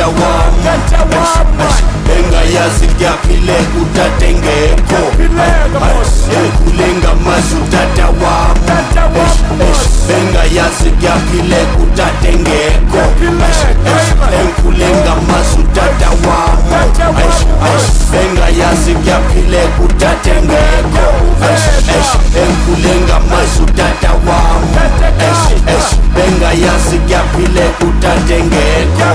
utata wami bengayazi kuyaphile utata engekho engikhule ngamazi utata wami bengayazi kuyaphile utata engekho engikhule ngamazi utata wami bengayazi kuyaphile utata engekho engikhule ngamazi utata wami bengayazi kuyaphile utata engekho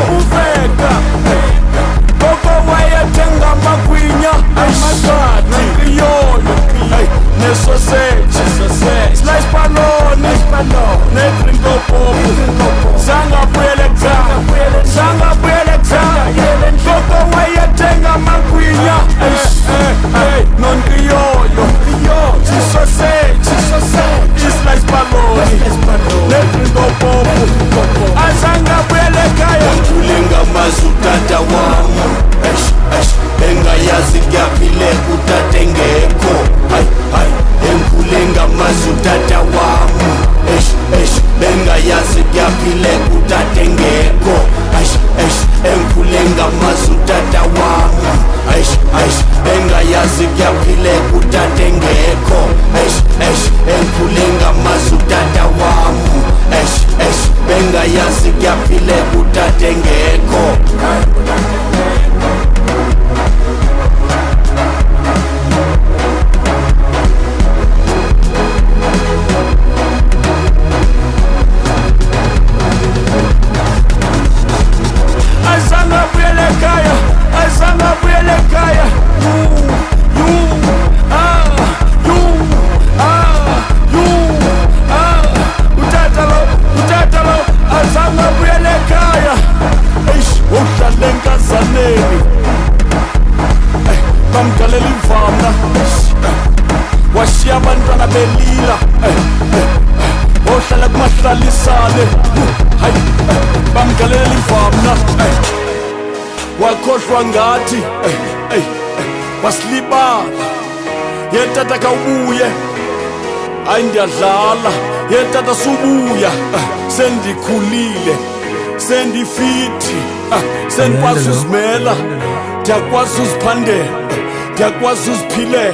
Koko wayethenga amagwinya nankiyoyo nesoseji slice paloni nedrinkopopu sangabuyele ekhaya Koko wayethenga amagwinya nonkiyoyo isoseji islice paloni nedrinkopopu asangabuyele ekhaya engikhule ngamazi utata wami bengayazi kuyaphile utata engekho engikhule ngamazi utata wami bengayazi kuyaphile utata engekho engikhule ngamazi utata wami bengayazi kuyaphile utata engekho engikhule ngamazi utata wami bengayazi kuyaphile utata engekho bamgalela imvamna washiya abantwana belila ohlala kumahlalisane bamgalela imvamna wakhohlwa ngathi wasilibala yetata kawubuye hayi ndiyadlala yetata subuya sendikhulile sendifithi sendikwazi uzimela ndiyakwazi uziphandela ndiyakwazi uziphilela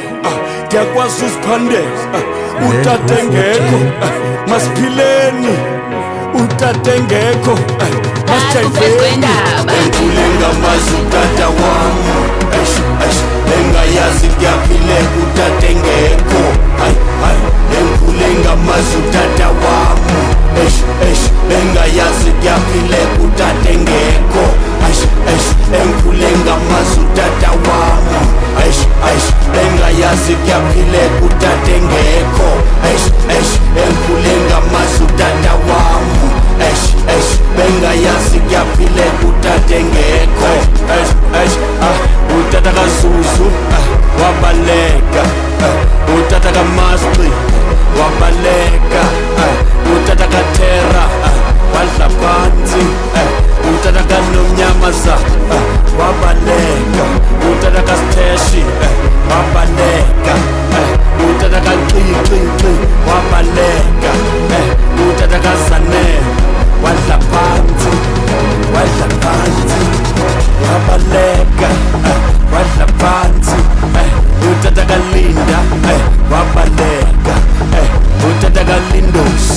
ndiyakwazi uziphandela utata engekho masiphileni utata engekho masijayiveni engikhule ngamazi utata wami bengayazi kuyaphile utata engekho engikhule ngamazi utata wami bengayazi kuyaphile utata engekho engikhule ngamazi utata wami bengayazi kuyaphile utata engekho engikhule ngamazi utata wami bengayazi kuyaphile utata engekho utata kaZuzu wabaleka utata kaMastri wabaleka utata kaThera wadla phansi utata kaNomnyamaza wabaleka utata kaStheshi wabaleka utata kaXixi wabaleka utata kaZanele wadla phansi wabaleka wadla phansi utata kaLinda wabaleka utata kaLindosi